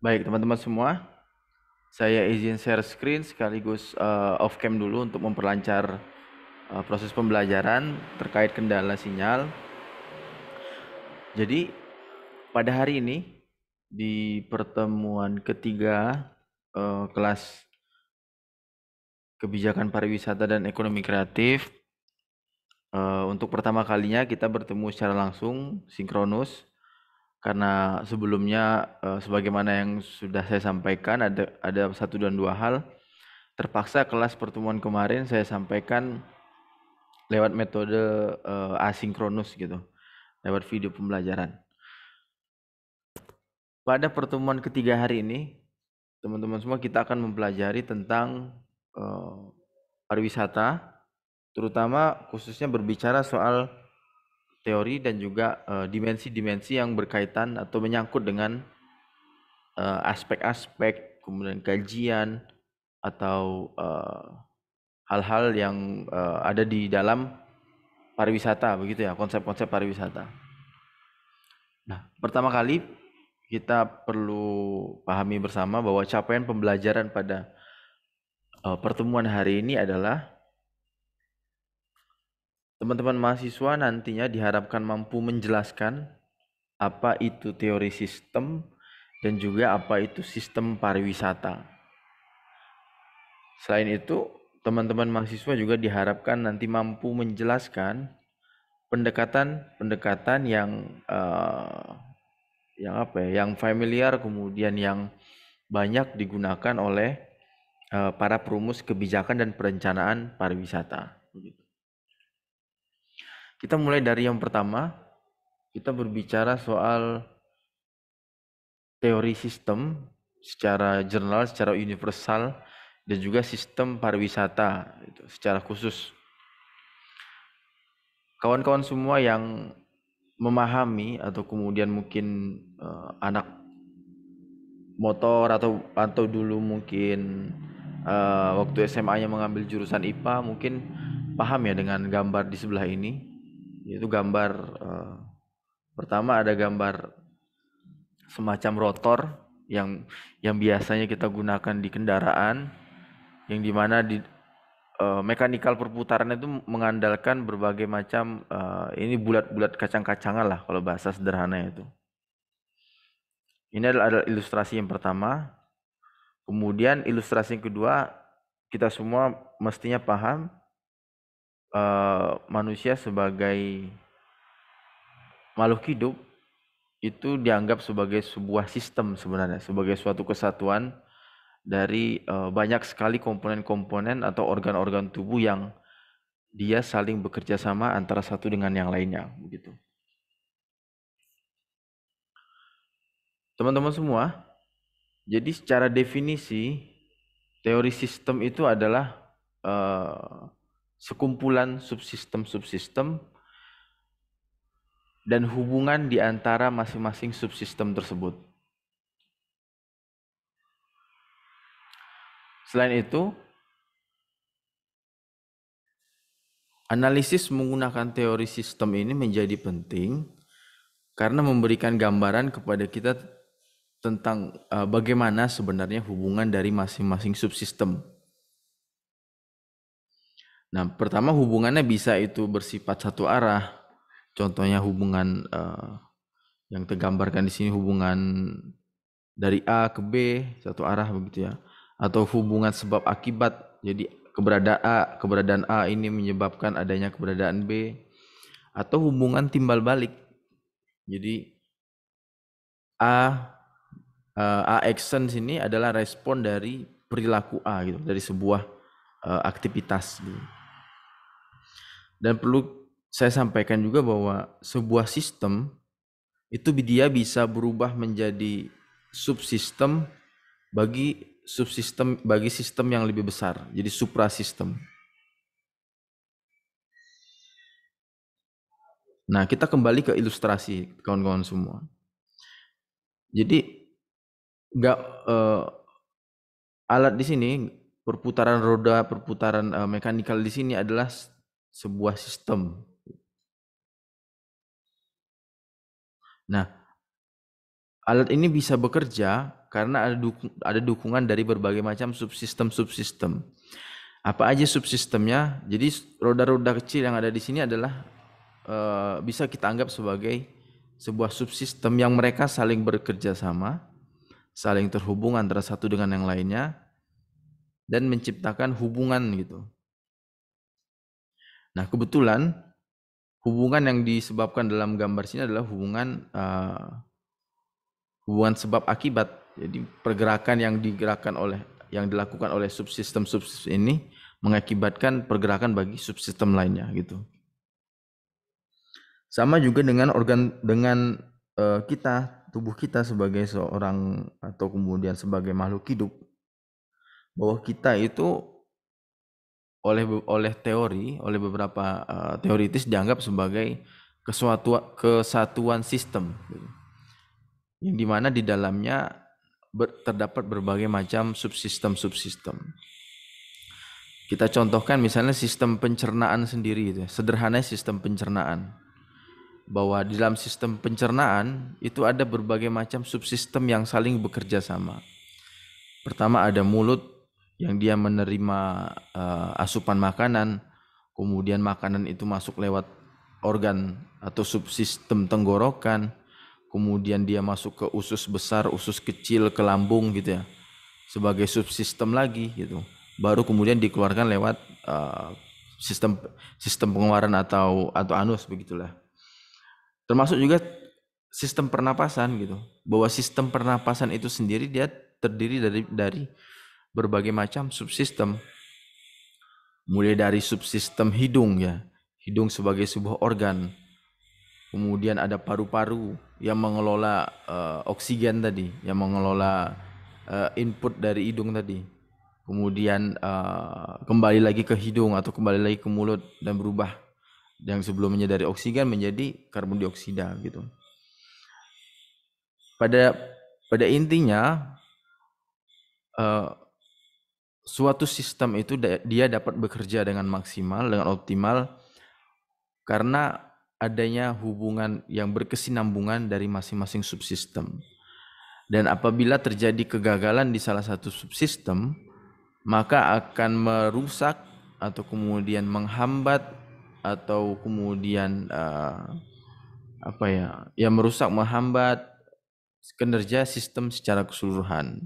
Baik, teman-teman semua, saya izin share screen sekaligus off cam dulu untuk memperlancar proses pembelajaran terkait kendala sinyal. Jadi, pada hari ini di pertemuan ketiga kelas kebijakan pariwisata dan ekonomi kreatif, untuk pertama kalinya kita bertemu secara langsung sinkronus karena sebelumnya sebagaimana yang sudah saya sampaikan ada satu dan dua hal. Terpaksa kelas pertemuan kemarin saya sampaikan lewat metode asinkronus gitu, lewat video pembelajaran. Pada pertemuan ketiga hari ini, teman-teman semua kita akan mempelajari tentang pariwisata, terutama khususnya berbicara soal teori dan juga dimensi-dimensi yang berkaitan atau menyangkut dengan aspek-aspek, kemudian kajian atau hal-hal yang ada di dalam pariwisata, begitu ya, konsep-konsep pariwisata. Nah, pertama kali kita perlu pahami bersama bahwa capaian pembelajaran pada pertemuan hari ini adalah teman-teman mahasiswa nantinya diharapkan mampu menjelaskan apa itu teori sistem dan juga apa itu sistem pariwisata. Selain itu, teman-teman mahasiswa juga diharapkan nanti mampu menjelaskan pendekatan-pendekatan yang familiar, kemudian yang banyak digunakan oleh para perumus kebijakan dan perencanaan pariwisata. Kita mulai dari yang pertama, kita berbicara soal teori sistem secara general, secara universal, dan juga sistem pariwisata secara khusus. Kawan-kawan semua yang memahami atau kemudian mungkin anak motor atau dulu mungkin waktu SMA-nya mengambil jurusan IPA mungkin paham ya dengan gambar di sebelah ini, yaitu gambar pertama ada gambar semacam rotor yang biasanya kita gunakan di kendaraan, yang dimana di mekanikal perputaran itu mengandalkan berbagai macam ini bulat-bulat kacang-kacangan lah kalau bahasa sederhana itu. Ini adalah ilustrasi yang pertama. Kemudian ilustrasi yang kedua, kita semua mestinya paham manusia sebagai makhluk hidup itu dianggap sebagai sebuah sistem sebenarnya, sebagai suatu kesatuan dari banyak sekali komponen-komponen atau organ-organ tubuh yang dia saling bekerja sama antara satu dengan yang lainnya, begitu. Teman-teman semua, jadi secara definisi teori sistem itu adalah sekumpulan subsistem-subsistem dan hubungan di antara masing-masing subsistem tersebut. Selain itu, analisis menggunakan teori sistem ini menjadi penting karena memberikan gambaran kepada kita tentang bagaimana sebenarnya hubungan dari masing-masing subsistem. Nah, pertama hubungannya bisa itu bersifat satu arah. Contohnya hubungan yang tergambarkan di sini hubungan dari A ke B satu arah begitu ya. Atau hubungan sebab akibat. Jadi keberadaan A ini menyebabkan adanya keberadaan B. Atau hubungan timbal balik. Jadi A action sini adalah respon dari perilaku A gitu, dari sebuah aktivitas gitu. Dan perlu saya sampaikan juga bahwa sebuah sistem itu dia bisa berubah menjadi subsistem bagi sistem yang lebih besar, jadi suprasistem. Nah, kita kembali ke ilustrasi kawan-kawan semua. Jadi alat di sini perputaran roda, perputaran mekanikal di sini adalah sebuah sistem. Nah, Alat ini bisa bekerja karena ada dukungan dari berbagai macam subsistem-subsistem. Apa aja subsistemnya? Jadi roda-roda kecil yang ada di sini adalah bisa kita anggap sebagai sebuah subsistem yang mereka saling bekerja sama, saling terhubung antara satu dengan yang lainnya, dan menciptakan hubungan gitu. Nah, kebetulan hubungan yang disebabkan dalam gambar sini adalah hubungan sebab akibat. Jadi pergerakan yang dilakukan oleh subsistem-subsistem ini mengakibatkan pergerakan bagi subsistem lainnya gitu. Sama juga dengan kita, tubuh kita sebagai seorang atau kemudian sebagai makhluk hidup, bahwa kita itu oleh beberapa teoritis dianggap sebagai kesatuan sistem gitu. Yang dimana di dalamnya terdapat berbagai macam subsistem-subsistem. Kita contohkan misalnya sistem pencernaan sendiri, sederhana sistem pencernaan. Bahwa di dalam sistem pencernaan itu ada berbagai macam subsistem yang saling bekerja sama. Pertama ada mulut yang dia menerima asupan makanan, kemudian makanan itu masuk lewat organ atau subsistem tenggorokan, kemudian dia masuk ke usus besar, usus kecil, ke lambung gitu ya, sebagai subsistem lagi gitu. Baru kemudian dikeluarkan lewat sistem pengeluaran atau anus begitulah. Termasuk juga sistem pernapasan gitu. Bahwa sistem pernapasan itu sendiri dia terdiri dari berbagai macam subsistem. Mulai dari subsistem hidung ya. Hidung sebagai sebuah organ. Kemudian ada paru-paru yang mengelola oksigen tadi, yang mengelola input dari hidung tadi. Kemudian kembali lagi ke hidung atau kembali lagi ke mulut dan berubah yang sebelumnya dari oksigen menjadi karbon dioksida gitu. Pada intinya suatu sistem itu dia dapat bekerja dengan maksimal, dengan optimal karena adanya hubungan yang berkesinambungan dari masing-masing subsistem. Dan apabila terjadi kegagalan di salah satu subsistem, maka akan merusak atau kemudian menghambat atau kemudian merusak, menghambat kinerja sistem secara keseluruhan.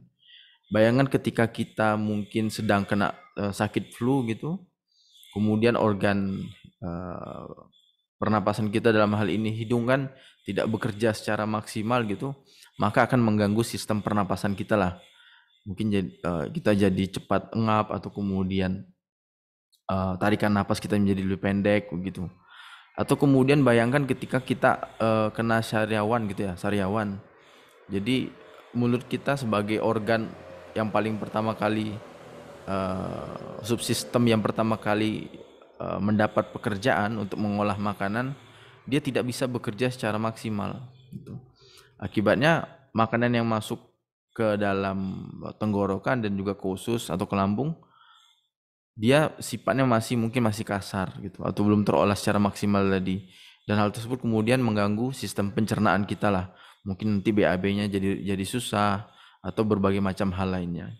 Bayangkan ketika kita mungkin sedang kena sakit flu gitu, kemudian organ pernapasan kita dalam hal ini hidung kan tidak bekerja secara maksimal gitu, maka akan mengganggu sistem pernapasan kita lah. Mungkin kita jadi cepat engap atau kemudian tarikan napas kita menjadi lebih pendek begitu. Atau kemudian bayangkan ketika kita kena sariawan gitu ya, sariawan. Jadi mulut kita sebagai organ yang paling pertama kali subsistem yang pertama kali mendapat pekerjaan untuk mengolah makanan, dia tidak bisa bekerja secara maksimal gitu. Akibatnya makanan yang masuk ke dalam tenggorokan dan juga ke usus atau ke lambung, dia sifatnya mungkin masih kasar gitu atau belum terolah secara maksimal tadi. Dan hal tersebut kemudian mengganggu sistem pencernaan kita lah. Mungkin nanti BAB-nya jadi susah atau berbagai macam hal lainnya.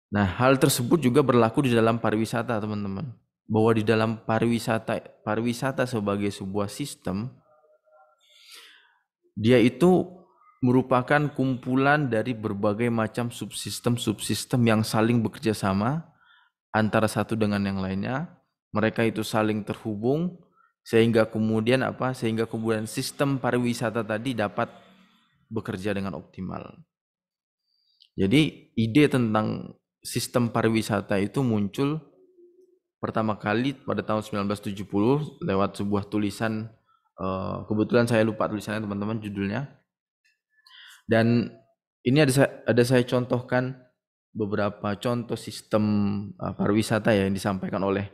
Nah, hal tersebut juga berlaku di dalam pariwisata, teman-teman. Bahwa di dalam pariwisata sebagai sebuah sistem, dia itu merupakan kumpulan dari berbagai macam subsistem-subsistem yang saling bekerja sama antara satu dengan yang lainnya. Mereka itu saling terhubung sehingga kemudian sistem pariwisata tadi dapat bekerja dengan optimal. Jadi ide tentang sistem pariwisata itu muncul pertama kali pada tahun 1970 lewat sebuah tulisan, kebetulan saya lupa tulisannya teman-teman, judulnya. Dan ini ada saya contohkan beberapa contoh sistem pariwisata yang disampaikan oleh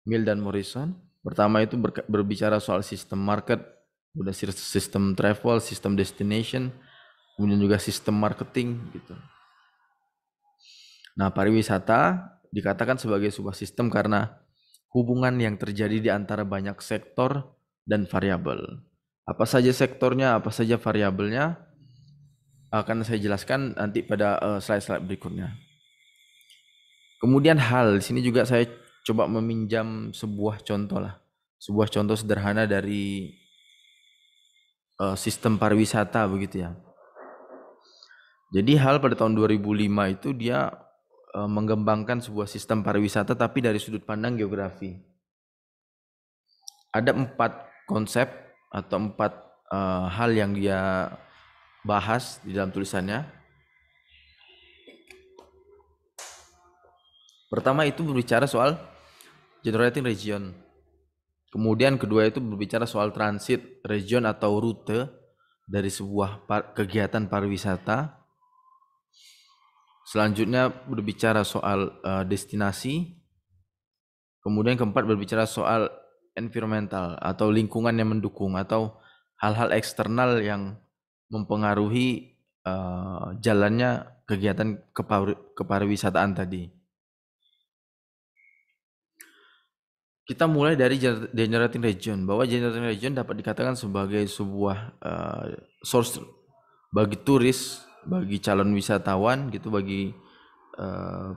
Mill dan Morrison. Pertama itu berbicara soal sistem market, udah sistem travel, sistem destination, kemudian juga sistem marketing gitu. Nah, pariwisata dikatakan sebagai sebuah sistem karena hubungan yang terjadi di antara banyak sektor dan variabel. Apa saja sektornya, apa saja variabelnya, akan saya jelaskan nanti pada slide-slide berikutnya. Kemudian di sini juga saya coba meminjam sebuah contoh lah, sebuah contoh sederhana dari sistem pariwisata begitu ya. Jadi pada tahun 2005 itu dia mengembangkan sebuah sistem pariwisata tapi dari sudut pandang geografi. Ada 4 konsep atau 4 hal yang dia bahas di dalam tulisannya. Pertama itu berbicara soal generating region. Kemudian kedua itu berbicara soal transit region atau rute dari sebuah kegiatan pariwisata. Selanjutnya berbicara soal destinasi. Kemudian keempat berbicara soal environmental atau lingkungan yang mendukung atau hal-hal eksternal yang mempengaruhi jalannya kegiatan kepariwisataan tadi. Kita mulai dari generating region, bahwa generating region dapat dikatakan sebagai sebuah source bagi turis, bagi calon wisatawan gitu, bagi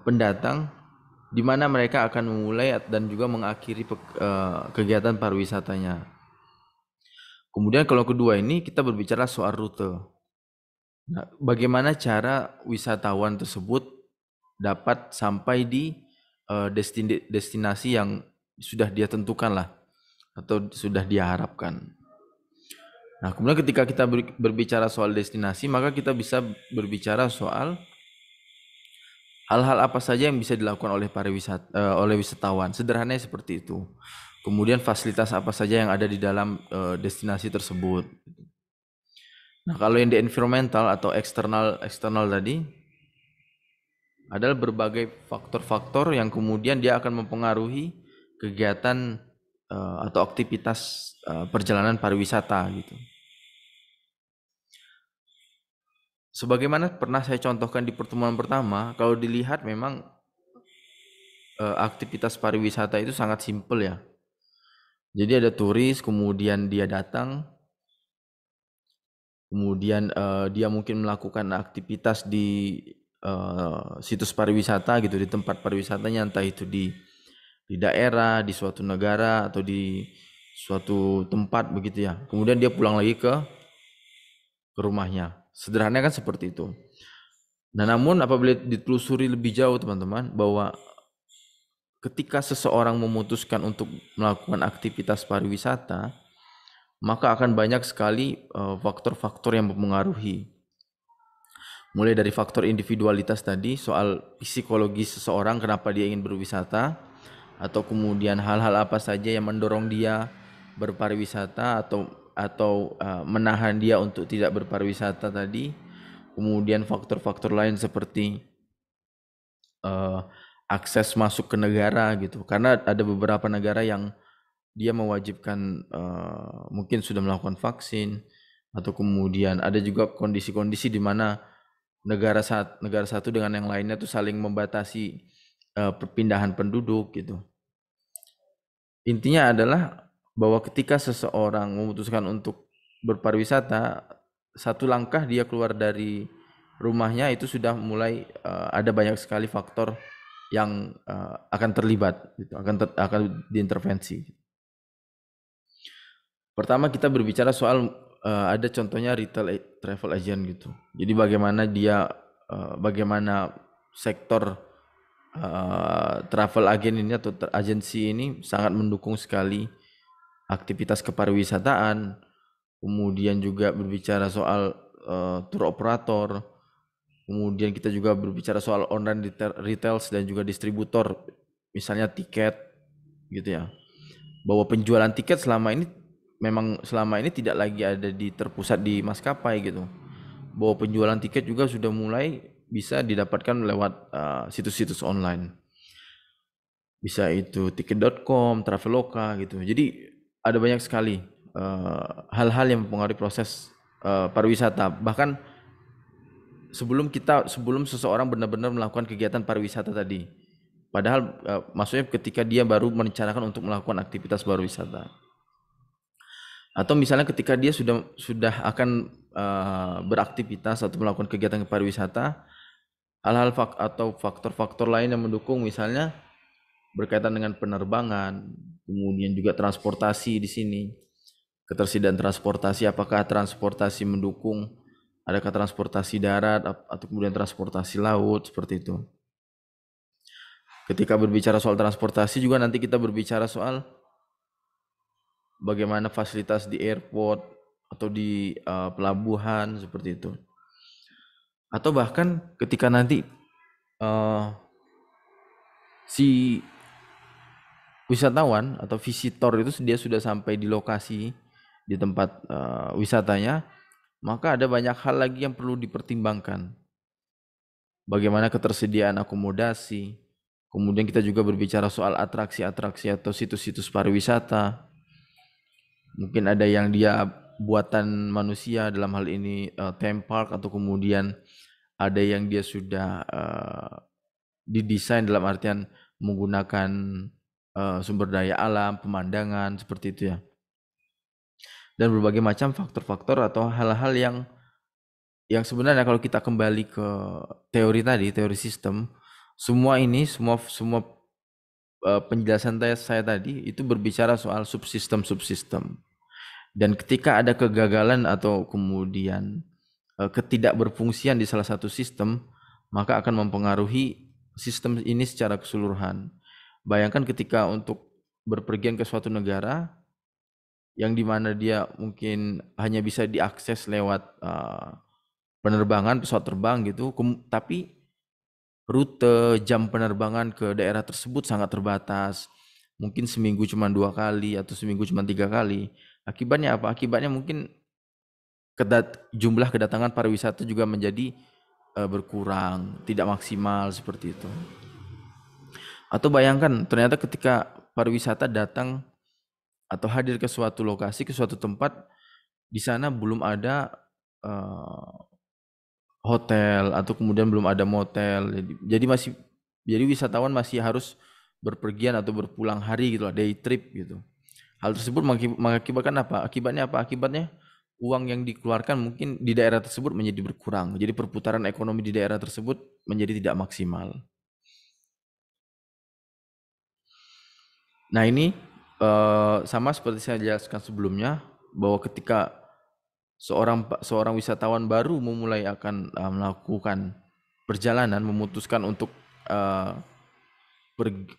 pendatang, di mana mereka akan memulai dan juga mengakhiri kegiatan pariwisatanya. Kemudian kalau kedua ini kita berbicara soal rute. Nah, bagaimana cara wisatawan tersebut dapat sampai di destinasi yang sudah dia tentukan lah atau sudah dia harapkan. Nah, kemudian ketika kita berbicara soal destinasi, maka kita bisa berbicara soal hal-hal apa saja yang bisa dilakukan oleh wisatawan. Sederhananya seperti itu. Kemudian fasilitas apa saja yang ada di dalam destinasi tersebut. Nah, kalau yang di environmental atau eksternal tadi adalah berbagai faktor-faktor yang kemudian dia akan mempengaruhi kegiatan atau aktivitas perjalanan pariwisata gitu. Sebagaimana pernah saya contohkan di pertemuan pertama, kalau dilihat memang aktivitas pariwisata itu sangat simpel ya. Jadi ada turis, kemudian dia datang, kemudian dia mungkin melakukan aktivitas di situs pariwisata gitu, di tempat pariwisatanya, entah itu di daerah, di suatu negara atau di suatu tempat begitu ya. Kemudian dia pulang lagi ke rumahnya. Sederhananya kan seperti itu. Nah, namun apabila ditelusuri lebih jauh teman-teman, bahwa ketika seseorang memutuskan untuk melakukan aktivitas pariwisata, maka akan banyak sekali faktor-faktor yang mempengaruhi. Mulai dari faktor individualitas tadi, soal psikologis seseorang kenapa dia ingin berwisata, atau kemudian hal-hal apa saja yang mendorong dia berpariwisata atau menahan dia untuk tidak berpariwisata tadi. Kemudian faktor-faktor lain seperti akses masuk ke negara gitu, karena ada beberapa negara yang dia mewajibkan mungkin sudah melakukan vaksin, atau kemudian ada juga kondisi-kondisi di mana negara satu dengan yang lainnya tuh saling membatasi perpindahan penduduk gitu. Intinya adalah bahwa ketika seseorang memutuskan untuk berpariwisata, satu langkah dia keluar dari rumahnya itu sudah mulai ada banyak sekali faktor yang akan terlibat gitu, akan diintervensi. Pertama kita berbicara soal ada contohnya retail travel agent gitu. Jadi bagaimana sektor travel agent ini atau agensi ini sangat mendukung sekali aktivitas kepariwisataan. Kemudian juga berbicara soal tour operator. Kemudian kita juga berbicara soal online retail dan juga distributor, misalnya tiket gitu ya. Bahwa penjualan tiket selama ini tidak lagi ada terpusat di maskapai gitu. Bahwa penjualan tiket juga sudah mulai bisa didapatkan lewat situs-situs online. Bisa itu tiket.com, Traveloka gitu. Jadi ada banyak sekali hal-hal yang mempengaruhi proses pariwisata. Bahkan sebelum seseorang benar-benar melakukan kegiatan pariwisata tadi. Padahal maksudnya ketika dia baru merencanakan untuk melakukan aktivitas pariwisata. Atau misalnya ketika dia sudah akan beraktivitas atau melakukan kegiatan pariwisata, hal-hal atau faktor-faktor lain yang mendukung, misalnya berkaitan dengan penerbangan, kemudian juga transportasi di sini. Ketersediaan transportasi, apakah transportasi mendukung, adakah transportasi darat atau kemudian transportasi laut, seperti itu. Ketika berbicara soal transportasi juga nanti kita berbicara soal bagaimana fasilitas di airport atau di pelabuhan, seperti itu. Atau bahkan ketika nanti si wisatawan atau visitor itu dia sudah sampai di lokasi, di tempat wisatanya, maka ada banyak hal lagi yang perlu dipertimbangkan. Bagaimana ketersediaan akomodasi, kemudian kita juga berbicara soal atraksi-atraksi atau situs-situs pariwisata. Mungkin ada yang dia buatan manusia, dalam hal ini theme park, atau kemudian ada yang dia sudah didesain dalam artian menggunakan sumber daya alam, pemandangan, seperti itu ya. Dan berbagai macam faktor-faktor atau hal-hal yang sebenarnya kalau kita kembali ke teori tadi, teori sistem, semua ini, semua penjelasan saya tadi itu berbicara soal subsistem-subsistem. Dan ketika ada kegagalan atau kemudian ketidakberfungsian di salah satu sistem, maka akan mempengaruhi sistem ini secara keseluruhan. Bayangkan ketika untuk berpergian ke suatu negara yang dimana dia mungkin hanya bisa diakses lewat penerbangan, pesawat terbang gitu, tapi rute jam penerbangan ke daerah tersebut sangat terbatas. Mungkin seminggu cuma 2 kali atau seminggu cuma 3 kali. Akibatnya apa? Akibatnya mungkin jumlah kedatangan pariwisata juga menjadi berkurang, tidak maksimal, seperti itu. Atau bayangkan ternyata ketika pariwisata datang atau hadir ke suatu lokasi, ke suatu tempat, di sana belum ada hotel atau kemudian belum ada motel. Jadi wisatawan masih harus berpergian atau berpulang hari gitu lah, day trip gitu. Hal tersebut mengakibatkan apa? Akibatnya apa? Akibatnya uang yang dikeluarkan mungkin di daerah tersebut menjadi berkurang. Jadi perputaran ekonomi di daerah tersebut menjadi tidak maksimal. Nah ini sama seperti saya jelaskan sebelumnya, bahwa ketika seorang wisatawan baru memulai akan melakukan perjalanan, memutuskan untuk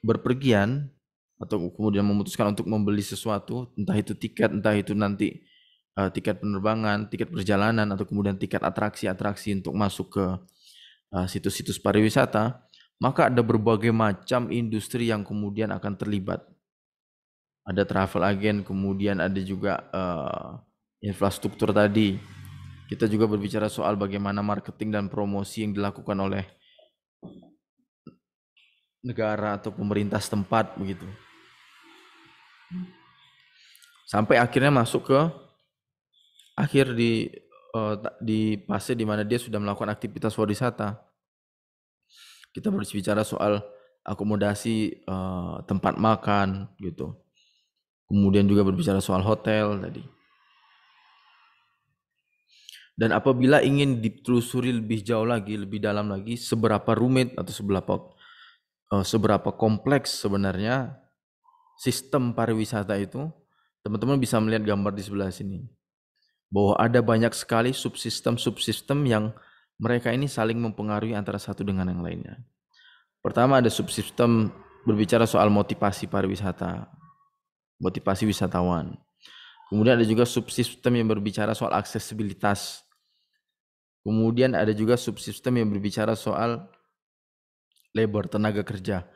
berpergian atau kemudian memutuskan untuk membeli sesuatu, entah itu tiket, entah itu nanti tiket penerbangan, tiket perjalanan, atau kemudian tiket atraksi-atraksi untuk masuk ke situs-situs pariwisata, maka ada berbagai macam industri yang kemudian akan terlibat. Ada travel agent, kemudian ada juga infrastruktur tadi. Kita juga berbicara soal bagaimana marketing dan promosi yang dilakukan oleh negara atau pemerintah setempat begitu. Sampai akhirnya masuk ke akhir di fase di mana dia sudah melakukan aktivitas wisata. Kita berbicara soal akomodasi, tempat makan gitu. Kemudian juga berbicara soal hotel tadi. Dan apabila ingin ditelusuri lebih jauh lagi, lebih dalam lagi, seberapa rumit atau seberapa kompleks sebenarnya sistem pariwisata itu, teman-teman bisa melihat gambar di sebelah sini. Bahwa ada banyak sekali subsistem-subsistem yang mereka ini saling mempengaruhi antara satu dengan yang lainnya. Pertama ada subsistem berbicara soal motivasi pariwisata, motivasi wisatawan. Kemudian ada juga subsistem yang berbicara soal aksesibilitas. Kemudian ada juga subsistem yang berbicara soal labor, tenaga kerja.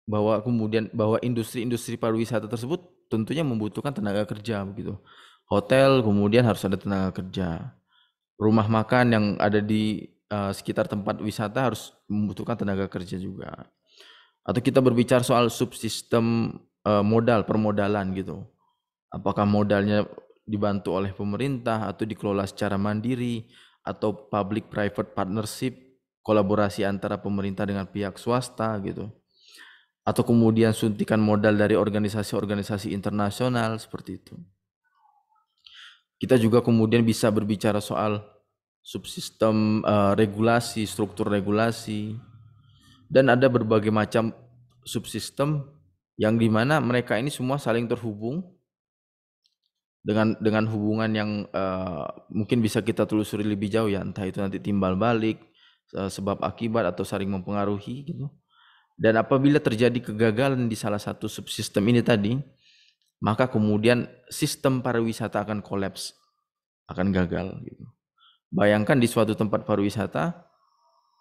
Bahwa industri-industri pariwisata tersebut tentunya membutuhkan tenaga kerja begitu. Hotel kemudian harus ada tenaga kerja. Rumah makan yang ada di sekitar tempat wisata harus membutuhkan tenaga kerja juga. Atau kita berbicara soal subsistem modal, permodalan gitu. Apakah modalnya dibantu oleh pemerintah atau dikelola secara mandiri, atau public private partnership, kolaborasi antara pemerintah dengan pihak swasta gitu. Atau kemudian suntikan modal dari organisasi-organisasi internasional, seperti itu. Kita juga kemudian bisa berbicara soal subsistem regulasi, struktur regulasi, dan ada berbagai macam subsistem yang dimana mereka ini semua saling terhubung dengan hubungan yang mungkin bisa kita telusuri lebih jauh ya, entah itu nanti timbal balik, sebab akibat atau saling mempengaruhi gitu. Dan apabila terjadi kegagalan di salah satu subsistem ini tadi, maka kemudian sistem pariwisata akan kolaps, akan gagal gitu. Bayangkan di suatu tempat pariwisata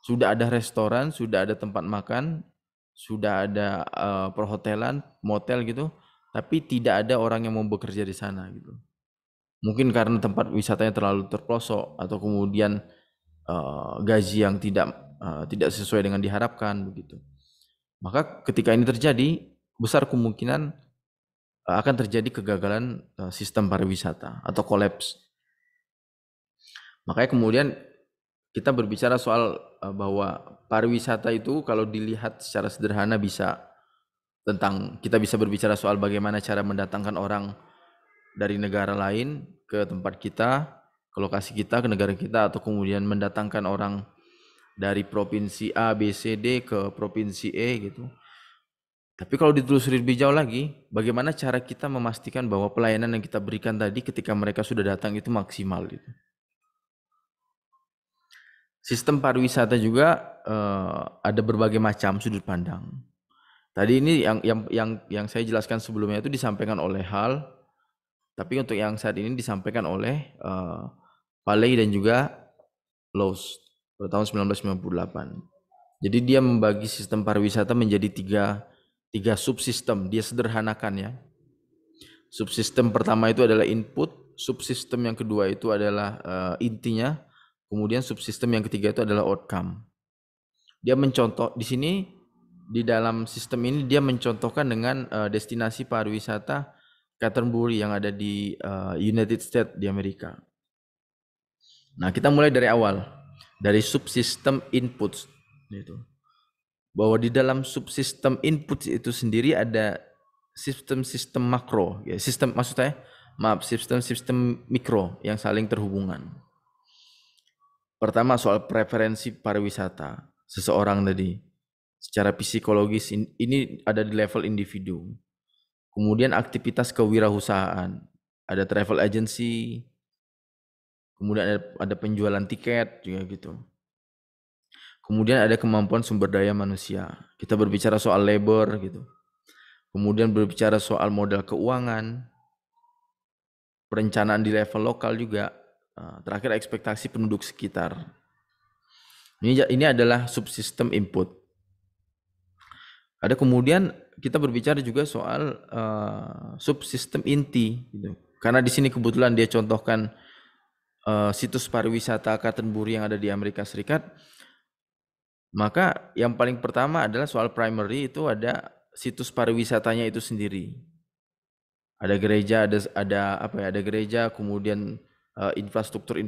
sudah ada restoran, sudah ada tempat makan, sudah ada perhotelan, motel gitu, tapi tidak ada orang yang mau bekerja di sana gitu. Mungkin karena tempat wisatanya terlalu terpelosok atau kemudian gaji yang tidak sesuai dengan diharapkan begitu. Maka ketika ini terjadi, besar kemungkinan akan terjadi kegagalan sistem pariwisata atau kolaps. Makanya kemudian kita berbicara soal bahwa pariwisata itu kalau dilihat secara sederhana kita bisa berbicara soal bagaimana cara mendatangkan orang dari negara lain ke tempat kita, ke lokasi kita, ke negara kita, atau kemudian mendatangkan orang dari provinsi A, B, C, D ke provinsi E gitu. Tapi kalau ditelusuri lebih jauh lagi, bagaimana cara kita memastikan bahwa pelayanan yang kita berikan tadi ketika mereka sudah datang itu maksimal gitu. Sistem pariwisata juga ada berbagai macam sudut pandang. Tadi ini yang saya jelaskan sebelumnya itu disampaikan oleh Hal, tapi untuk yang saat ini disampaikan oleh Paley dan juga Laws pada tahun 1998. Jadi dia membagi sistem pariwisata menjadi tiga subsistem. Dia sederhanakan ya. Subsistem pertama itu adalah input, subsistem yang kedua itu adalah intinya, kemudian subsistem yang ketiga itu adalah outcome. Dia mencontoh di sini di dalam sistem ini dia mencontohkan dengan destinasi pariwisata Canterbury yang ada di United States di Amerika. Nah, kita mulai dari awal, dari subsistem inputs gitu. Bahwa di dalam subsistem input itu sendiri ada sistem-sistem makro, ya, sistem mikro yang saling terhubungan. Pertama soal preferensi pariwisata seseorang tadi, secara psikologis ini ada di level individu. Kemudian aktivitas kewirausahaan, ada travel agency, kemudian ada penjualan tiket juga gitu. Kemudian ada kemampuan sumber daya manusia. Kita berbicara soal labor gitu. Kemudian berbicara soal modal keuangan, perencanaan di level lokal juga. Terakhir ekspektasi penduduk sekitar. Ini adalah subsistem input. Ada kemudian kita berbicara juga soal subsistem inti gitu. Karena di sini kebetulan dia contohkan situs pariwisata Canterbury yang ada di Amerika Serikat. Maka yang paling pertama adalah soal primary, itu ada situs pariwisatanya itu sendiri. Ada gereja, ada gereja, kemudian infrastruktur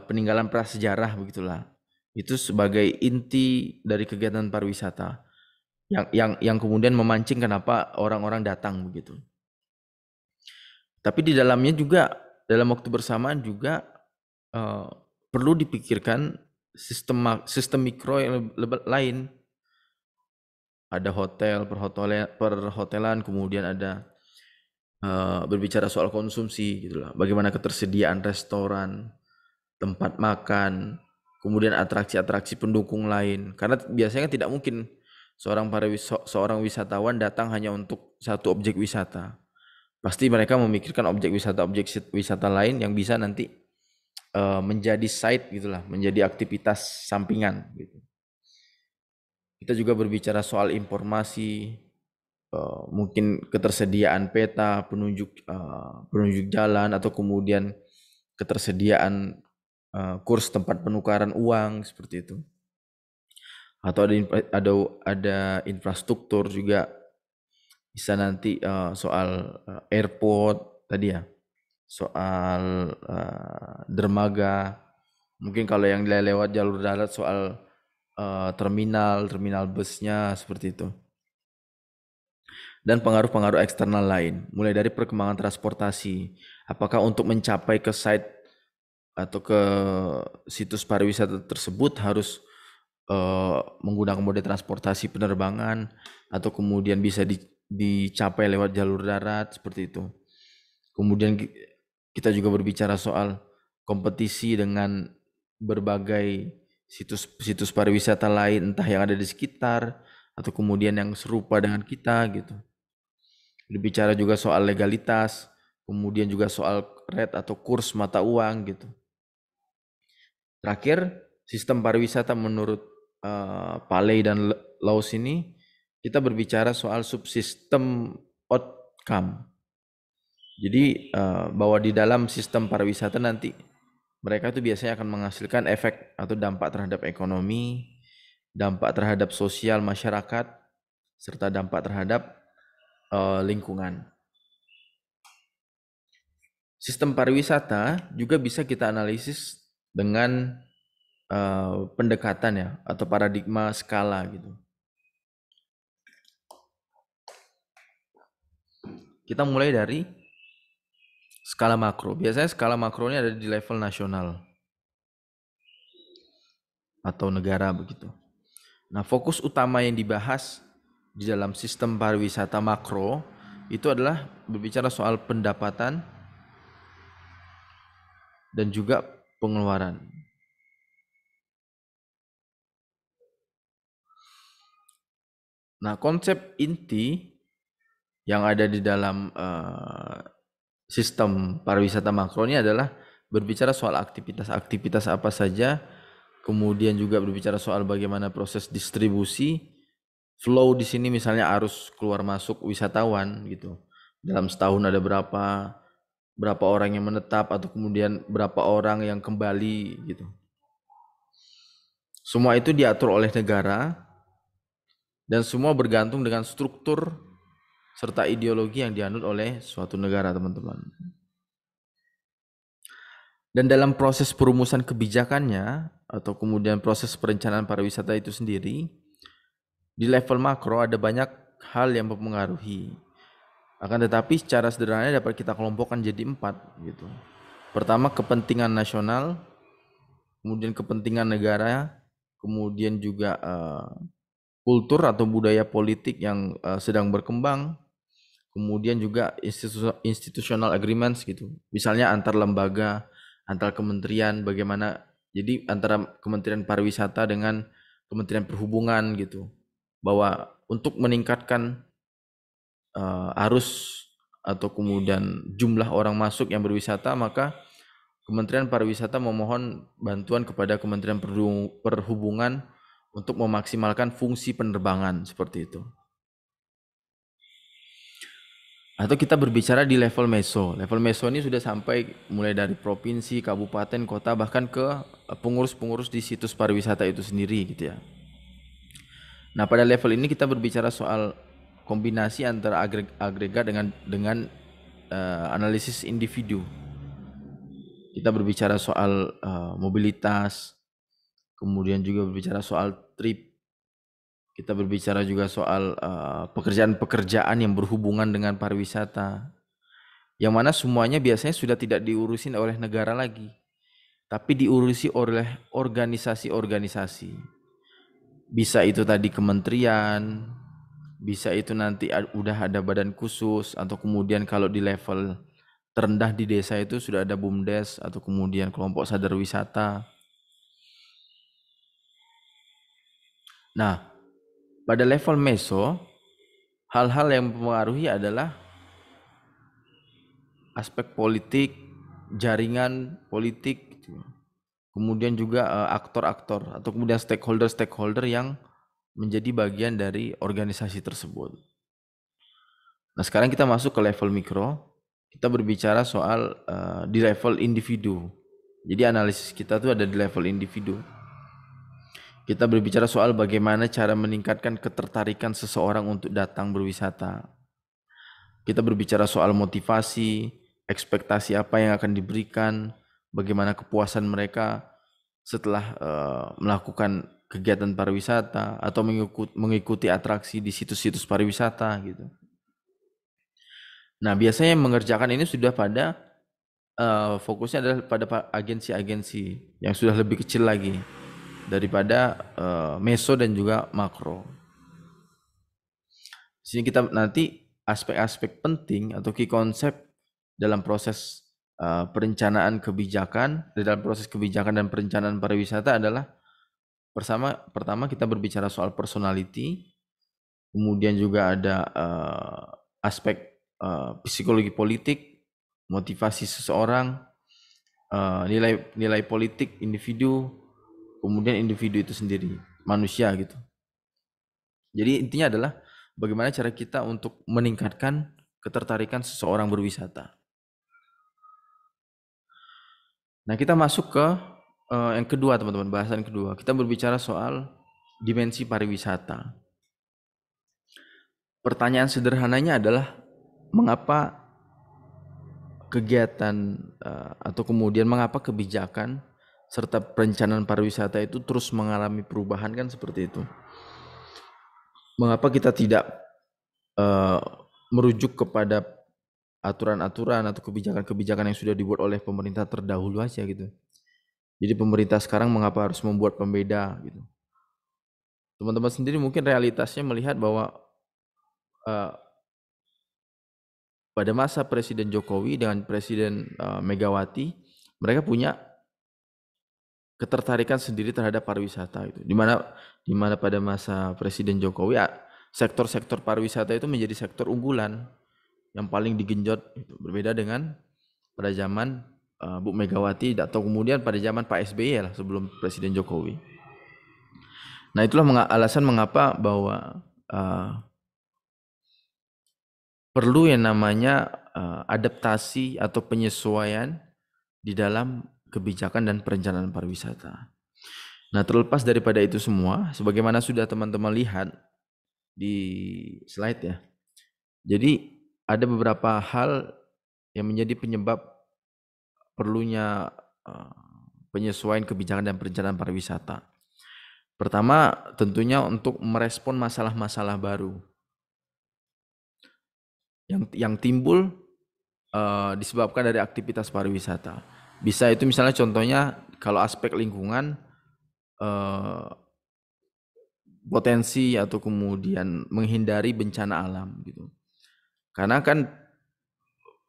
peninggalan prasejarah begitulah. Itu sebagai inti dari kegiatan pariwisata yang kemudian memancing kenapa orang-orang datang begitu. Tapi di dalamnya juga dalam waktu bersamaan juga perlu dipikirkan sistem mikro yang lain. Ada hotel, perhotelan, kemudian ada berbicara soal konsumsi gitulah. Bagaimana ketersediaan restoran, tempat makan, kemudian atraksi-atraksi pendukung lain. Karena biasanya tidak mungkin seorang wisatawan datang hanya untuk satu objek wisata. Pasti mereka memikirkan objek wisata lain yang bisa nanti menjadi site gitulah, menjadi aktivitas sampingan gitu. Kita juga berbicara soal informasi, mungkin ketersediaan peta, penunjuk jalan, atau kemudian ketersediaan kurs tempat penukaran uang seperti itu. Atau ada infrastruktur juga, bisa nanti soal airport tadi ya, soal dermaga, mungkin kalau yang lewat jalur darat soal terminal busnya seperti itu. dan pengaruh-pengaruh eksternal lain, mulai dari perkembangan transportasi. Apakah untuk mencapai ke site atau ke situs pariwisata tersebut harus menggunakan mode transportasi penerbangan, atau kemudian bisa dicapai lewat jalur darat seperti itu. Kemudian kita juga berbicara soal kompetisi dengan berbagai situs pariwisata lain, entah yang ada di sekitar atau kemudian yang serupa dengan kita gitu. Berbicara juga soal legalitas, kemudian juga soal rate atau kurs mata uang gitu. Terakhir, sistem pariwisata menurut Paley dan Laws ini, kita berbicara soal subsistem outcome. Jadi bahwa di dalam sistem pariwisata nanti mereka itu biasanya akan menghasilkan efek atau dampak terhadap ekonomi, dampak terhadap sosial masyarakat, serta dampak terhadap lingkungan. Sistem pariwisata juga bisa kita analisis dengan pendekatan ya, atau paradigma skala gitu. Kita mulai dari skala makro. Biasanya skala makro ini ada di level nasional atau negara begitu. Nah, fokus utama yang dibahas di dalam sistem pariwisata makro itu adalah berbicara soal pendapatan dan juga pengeluaran. Nah, konsep inti yang ada di dalam sistem pariwisata makro ini adalah berbicara soal aktivitas-aktivitas apa saja, kemudian juga berbicara soal bagaimana proses distribusi, flow di sini misalnya arus keluar masuk wisatawan gitu. Dalam setahun ada berapa orang yang menetap atau kemudian berapa orang yang kembali gitu. Semua itu diatur oleh negara dan semua bergantung dengan struktur serta ideologi yang dianut oleh suatu negara, teman-teman. Dan dalam proses perumusan kebijakannya atau kemudian proses perencanaan pariwisata itu sendiri, di level makro ada banyak hal yang mempengaruhi. Akan tetapi secara sederhana dapat kita kelompokkan jadi 4 gitu. Pertama, kepentingan nasional, kemudian kepentingan negara, kemudian juga kultur atau budaya politik yang sedang berkembang, kemudian juga institutional agreements gitu. Misalnya antar lembaga, antar kementerian, bagaimana, jadi antara Kementerian Pariwisata dengan Kementerian Perhubungan gitu, bahwa untuk meningkatkan arus atau kemudian jumlah orang masuk yang berwisata, maka Kementerian Pariwisata memohon bantuan kepada Kementerian Perhubungan untuk memaksimalkan fungsi penerbangan seperti itu. Atau kita berbicara di level meso. Level meso ini sudah sampai mulai dari provinsi, kabupaten, kota, bahkan ke pengurus-pengurus di situs pariwisata itu sendiri gitu ya. Nah, pada level ini kita berbicara soal kombinasi antara agregat dengan analisis individu. Kita berbicara soal mobilitas, kemudian juga berbicara soal trip. Kita berbicara juga soal pekerjaan-pekerjaan yang berhubungan dengan pariwisata. Yang mana semuanya biasanya sudah tidak diurusin oleh negara lagi, tapi diurusi oleh organisasi-organisasi. Bisa itu tadi kementerian, bisa itu nanti udah ada badan khusus, atau kemudian kalau di level terendah di desa itu sudah ada BUMDes atau kemudian kelompok sadar wisata. Nah, pada level meso, hal-hal yang mempengaruhi adalah aspek politik, jaringan politik, kemudian juga aktor-aktor atau kemudian stakeholder yang menjadi bagian dari organisasi tersebut. Nah, sekarang kita masuk ke level mikro. Kita berbicara soal di level individu. Jadi analisis kita tuh ada di level individu. Kita berbicara soal bagaimana cara meningkatkan ketertarikan seseorang untuk datang berwisata. Kita berbicara soal motivasi, ekspektasi apa yang akan diberikan, bagaimana kepuasan mereka setelah melakukan kegiatan pariwisata atau mengikuti atraksi di situs-situs pariwisata gitu. Nah, biasanya yang mengerjakan ini sudah pada fokusnya adalah pada agensi-agensi yang sudah lebih kecil lagi daripada meso dan juga makro. Sini kita nanti aspek-aspek penting atau key konsep dalam proses perencanaan kebijakan, dalam proses kebijakan dan perencanaan pariwisata adalah pertama kita berbicara soal personality, kemudian juga ada aspek psikologi politik, motivasi seseorang, nilai politik individu, kemudian individu itu sendiri, manusia gitu. Jadi intinya adalah bagaimana cara kita untuk meningkatkan ketertarikan seseorang berwisata. Nah, kita masuk ke yang kedua, teman-teman, bahasan kedua. Kita berbicara soal dimensi pariwisata. Pertanyaan sederhananya adalah mengapa kegiatan atau kemudian mengapa kebijakan serta perencanaan pariwisata itu terus mengalami perubahan, kan seperti itu. Mengapa kita tidak merujuk kepada aturan-aturan atau kebijakan-kebijakan yang sudah dibuat oleh pemerintah terdahulu aja gitu. Jadi pemerintah sekarang mengapa harus membuat pembeda gitu. Teman-teman sendiri mungkin realitasnya melihat bahwa pada masa Presiden Jokowi dengan Presiden Megawati, mereka punya ketertarikan sendiri terhadap pariwisata itu. Di mana pada masa Presiden Jokowi sektor-sektor pariwisata itu menjadi sektor unggulan yang paling digenjot gitu. Berbeda dengan pada zaman Bu Megawati atau kemudian pada zaman Pak SBY lah sebelum Presiden Jokowi. Nah, itulah alasan mengapa bahwa perlu yang namanya adaptasi atau penyesuaian di dalam kebijakan dan perencanaan pariwisata. Nah, terlepas daripada itu semua, sebagaimana sudah teman-teman lihat di slide ya. Jadi ada beberapa hal yang menjadi penyebab perlunya penyesuaian kebijakan dan perencanaan pariwisata. Pertama, tentunya untuk merespon masalah-masalah baru yang timbul disebabkan dari aktivitas pariwisata. Bisa itu misalnya contohnya kalau aspek lingkungan, potensi atau kemudian menghindari bencana alam gitu. Karena kan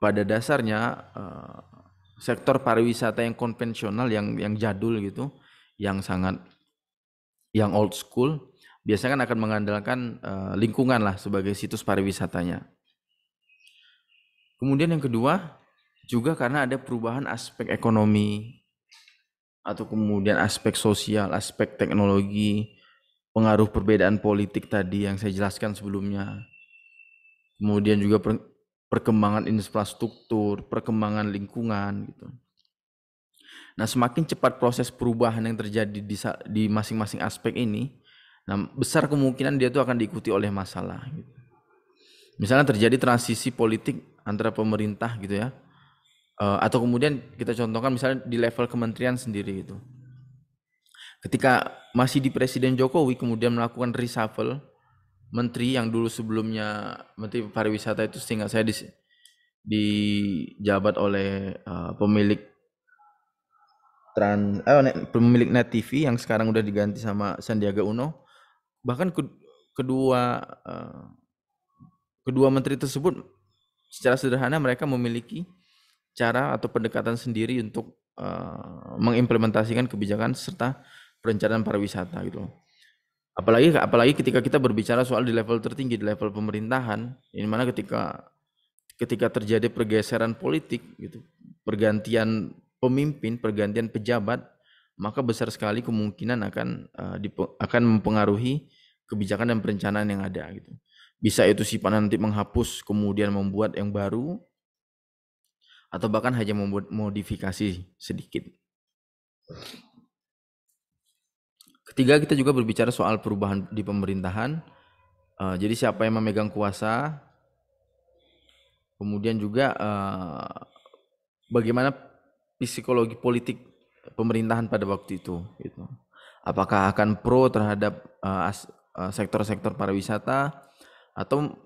pada dasarnya sektor pariwisata yang konvensional yang jadul gitu, yang old school, biasanya kan akan mengandalkan lingkungan lah sebagai situs pariwisatanya. Kemudian yang kedua, juga karena ada perubahan aspek ekonomi atau kemudian aspek sosial, aspek teknologi, pengaruh perbedaan politik tadi yang saya jelaskan sebelumnya. Kemudian juga perkembangan infrastruktur, perkembangan lingkungan gitu. Nah, semakin cepat proses perubahan yang terjadi di masing-masing aspek ini, nah besar kemungkinan dia itu akan diikuti oleh masalah gitu. Misalnya terjadi transisi politik antara pemerintah gitu ya, atau kemudian kita contohkan misalnya di level kementerian sendiri gitu. Ketika masih di Presiden Jokowi kemudian melakukan reshuffle menteri yang dulu sebelumnya menteri pariwisata itu sehingga saya dijabat oleh pemilik Net TV yang sekarang udah diganti sama Sandiaga Uno. Bahkan kedua menteri tersebut secara sederhana mereka memiliki cara atau pendekatan sendiri untuk mengimplementasikan kebijakan serta perencanaan pariwisata gitu loh. Apalagi ketika kita berbicara soal di level tertinggi, di level pemerintahan, ini mana ketika terjadi pergeseran politik gitu, pergantian pemimpin, pergantian pejabat, maka besar sekali kemungkinan akan mempengaruhi kebijakan dan perencanaan yang ada gitu. Bisa itu sifatnya nanti menghapus kemudian membuat yang baru, atau bahkan hanya membuat modifikasi sedikit. Ketiga, kita juga berbicara soal perubahan di pemerintahan. Jadi siapa yang memegang kuasa, kemudian juga bagaimana psikologi politik pemerintahan pada waktu itu. Gitu. Apakah akan pro terhadap sektor-sektor pariwisata atau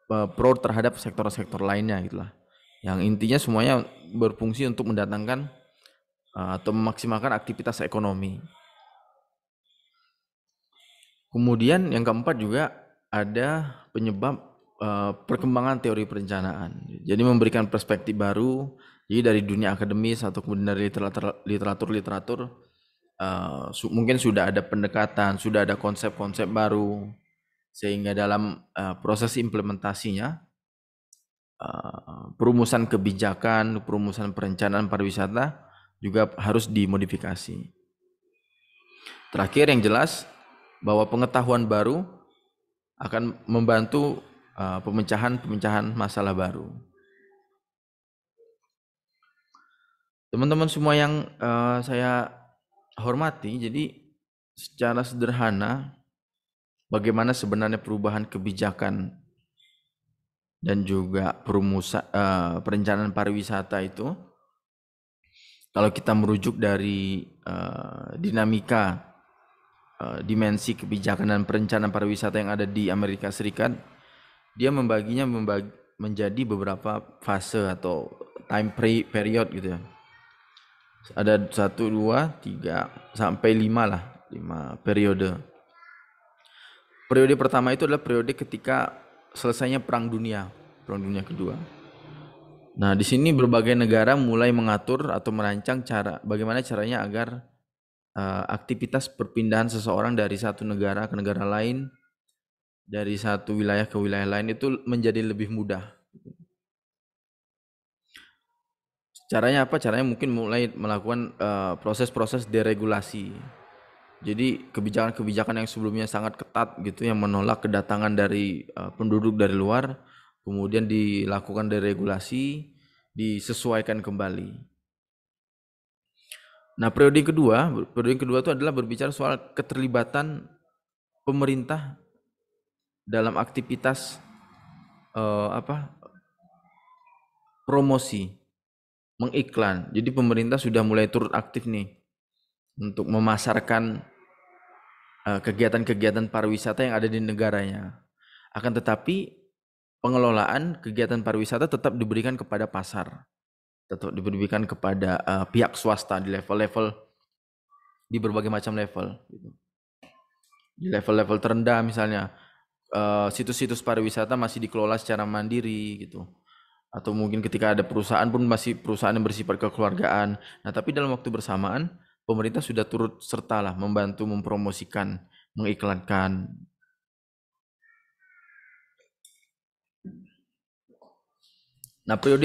pro terhadap sektor-sektor lainnya gitulah. Yang intinya semuanya berfungsi untuk mendatangkan atau memaksimalkan aktivitas ekonomi. Kemudian yang keempat juga ada penyebab perkembangan teori perencanaan. Jadi memberikan perspektif baru, jadi dari dunia akademis atau kemudian dari literatur mungkin sudah ada pendekatan, sudah ada konsep-konsep baru, sehingga dalam proses implementasinya perumusan kebijakan, perumusan perencanaan pariwisata juga harus dimodifikasi. Terakhir yang jelas bahwa pengetahuan baru akan membantu pemecahan masalah baru. Teman-teman semua yang saya hormati, jadi secara sederhana bagaimana sebenarnya perubahan kebijakan dan juga perencanaan pariwisata itu, kalau kita merujuk dari dinamika dimensi kebijakan dan perencanaan pariwisata yang ada di Amerika Serikat, dia membaginya menjadi beberapa fase atau time period gitu ya. Ada 1, 2, 3 sampai 5 lah, 5 periode. Periode pertama itu adalah periode ketika selesainya Perang Dunia Kedua. Nah, di sini berbagai negara mulai mengatur atau merancang bagaimana caranya agar aktivitas perpindahan seseorang dari satu negara ke negara lain, dari satu wilayah ke wilayah lain itu menjadi lebih mudah. Caranya apa? Caranya mungkin mulai melakukan proses-proses deregulasi. Jadi kebijakan-kebijakan yang sebelumnya sangat ketat gitu, yang menolak kedatangan dari penduduk dari luar, kemudian dilakukan deregulasi, disesuaikan kembali. Nah, periode yang kedua itu adalah berbicara soal keterlibatan pemerintah dalam aktivitas promosi, mengiklan. Jadi pemerintah sudah mulai turut aktif nih untuk memasarkan kegiatan-kegiatan pariwisata yang ada di negaranya. Akan tetapi pengelolaan kegiatan pariwisata tetap diberikan kepada pasar, tetap diberikan kepada pihak swasta di level-level, di berbagai macam level. Di level-level terendah misalnya, situs-situs pariwisata masih dikelola secara mandiri gitu. Atau mungkin ketika ada perusahaan pun masih perusahaan yang bersifat kekeluargaan. Nah, tapi dalam waktu bersamaan pemerintah sudah turut sertalah membantu mempromosikan, mengiklankan. Nah, pada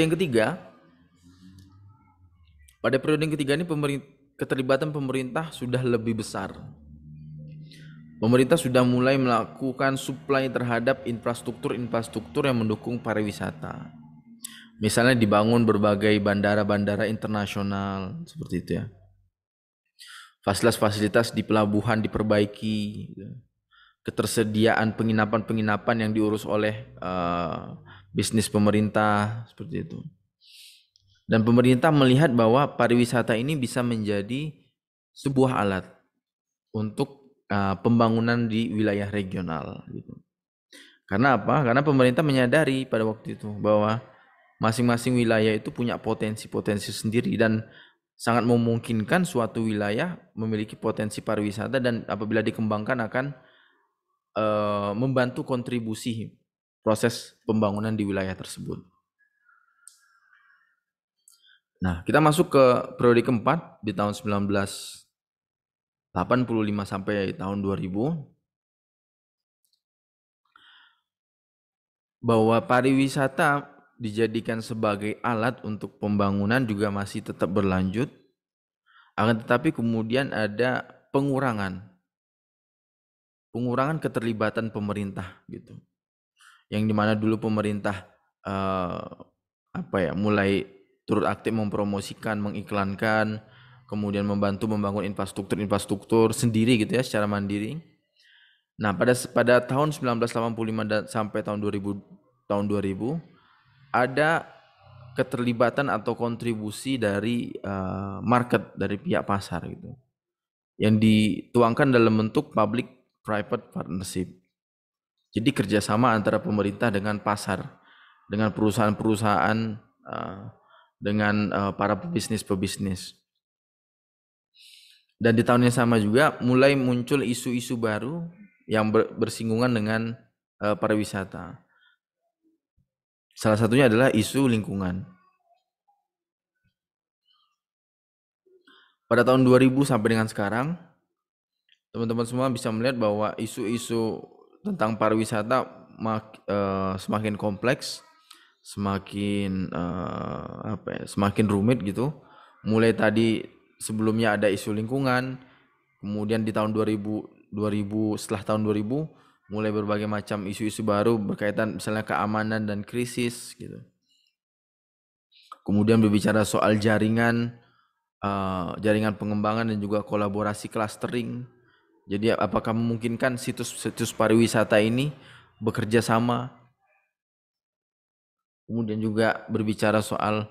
periode yang ketiga ini keterlibatan pemerintah sudah lebih besar. Pemerintah sudah mulai melakukan supply terhadap infrastruktur yang mendukung pariwisata. Misalnya dibangun berbagai bandara-bandara internasional seperti itu ya. Fasilitas-fasilitas di pelabuhan diperbaiki. Ketersediaan penginapan-penginapan yang diurus oleh bisnis pemerintah seperti itu. Dan pemerintah melihat bahwa pariwisata ini bisa menjadi sebuah alat untuk pembangunan di wilayah regional gitu. Karena apa? Karena pemerintah menyadari pada waktu itu bahwa masing-masing wilayah itu punya potensi-potensi sendiri dan sangat memungkinkan suatu wilayah memiliki potensi pariwisata dan apabila dikembangkan akan membantu kontribusi proses pembangunan di wilayah tersebut. Nah, kita masuk ke periode keempat di tahun 1985 sampai tahun 2000, bahwa pariwisata dijadikan sebagai alat untuk pembangunan juga masih tetap berlanjut, akan tetapi kemudian ada pengurangan keterlibatan pemerintah gitu, yang dimana dulu pemerintah mulai turut aktif mempromosikan, mengiklankan, kemudian membantu membangun infrastruktur sendiri gitu ya secara mandiri. Nah, pada tahun 1985 sampai tahun 2000 ada keterlibatan atau kontribusi dari market, dari pihak pasar gitu, yang dituangkan dalam bentuk public private partnership. Jadi kerjasama antara pemerintah dengan pasar, dengan perusahaan-perusahaan, dengan para pebisnis-pebisnis. Dan di tahun yang sama juga mulai muncul isu-isu baru yang bersinggungan dengan pariwisata. Salah satunya adalah isu lingkungan. Pada tahun 2000 sampai dengan sekarang, teman-teman semua bisa melihat bahwa isu-isu tentang pariwisata semakin kompleks, semakin semakin rumit gitu. Mulai tadi sebelumnya ada isu lingkungan, kemudian di tahun 2000 setelah tahun 2000 mulai berbagai macam isu-isu baru berkaitan misalnya keamanan dan krisis gitu. Kemudian berbicara soal jaringan pengembangan dan juga kolaborasi clustering. Jadi apakah memungkinkan situs-situs pariwisata ini bekerja sama? Kemudian juga berbicara soal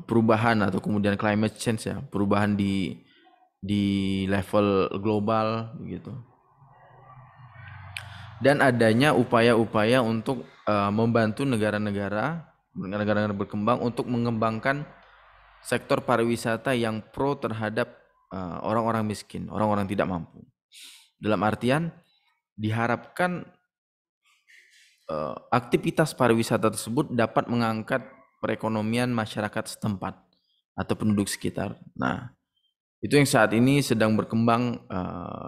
perubahan atau kemudian climate change ya, perubahan di level global begitu. Dan adanya upaya-upaya untuk membantu negara-negara berkembang untuk mengembangkan sektor pariwisata yang pro terhadap orang-orang miskin, orang-orang tidak mampu. Dalam artian diharapkan aktivitas pariwisata tersebut dapat mengangkat perekonomian masyarakat setempat atau penduduk sekitar. Nah, itu yang saat ini sedang berkembang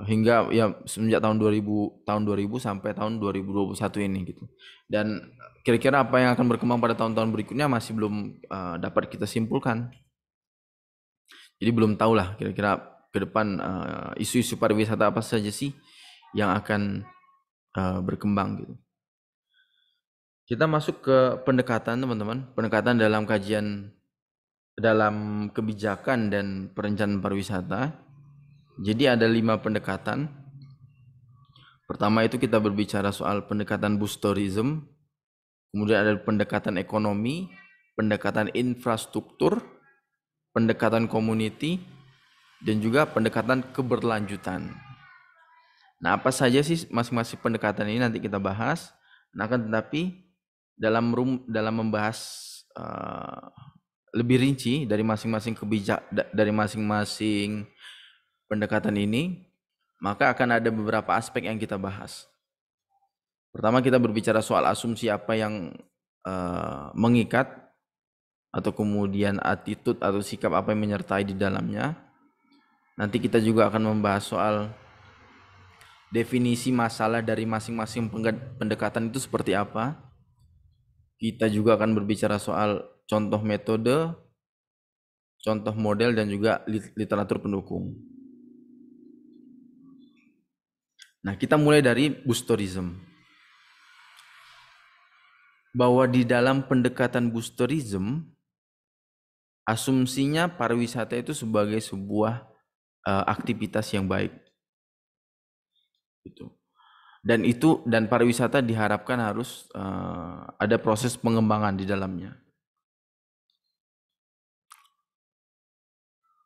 hingga ya semenjak tahun 2000 sampai tahun 2021 ini gitu. Dan kira-kira apa yang akan berkembang pada tahun-tahun berikutnya masih belum dapat kita simpulkan. Jadi belum tahu lah kira-kira ke depan isu-isu pariwisata apa saja sih yang akan berkembang gitu. Kita masuk ke pendekatan teman-teman, pendekatan dalam kajian dalam kebijakan dan perencanaan pariwisata. Jadi ada 5 pendekatan. Pertama itu kita berbicara soal pendekatan boost tourism, kemudian ada pendekatan ekonomi, pendekatan infrastruktur, pendekatan community, dan juga pendekatan keberlanjutan. Nah, apa saja sih masing-masing pendekatan ini nanti kita bahas. Nah, akan tetapi dalam membahas lebih rinci dari masing-masing dari masing-masing pendekatan ini, maka akan ada beberapa aspek yang kita bahas. Pertama, kita berbicara soal asumsi apa yang mengikat atau kemudian attitude atau sikap apa yang menyertai di dalamnya. Nanti kita juga akan membahas soal definisi masalah dari masing-masing pendekatan itu seperti apa. Kita juga akan berbicara soal contoh metode, contoh model, dan juga literatur pendukung. Nah, kita mulai dari boost tourism. Bahwa di dalam pendekatan boost tourism, asumsinya pariwisata itu sebagai sebuah aktivitas yang baik. Gitu. Dan pariwisata diharapkan harus ada proses pengembangan di dalamnya.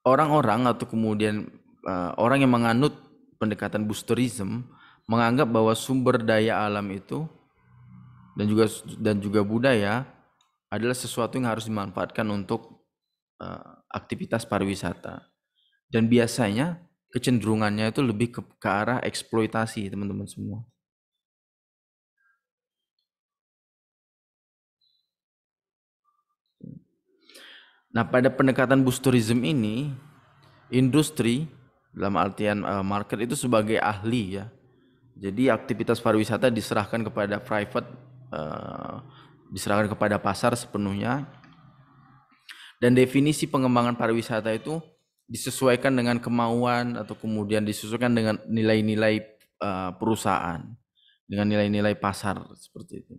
Orang-orang atau kemudian orang yang menganut pendekatan boost tourism menganggap bahwa sumber daya alam itu dan juga budaya adalah sesuatu yang harus dimanfaatkan untuk aktivitas pariwisata. Dan biasanya kecenderungannya itu lebih ke arah eksploitasi, teman-teman semua. Nah, pada pendekatan boost tourism ini, industri dalam artian market itu sebagai ahli ya. Jadi aktivitas pariwisata diserahkan kepada private, diserahkan kepada pasar sepenuhnya. Dan definisi pengembangan pariwisata itu disesuaikan dengan kemauan atau kemudian disesuaikan dengan nilai-nilai perusahaan, dengan nilai-nilai pasar seperti itu.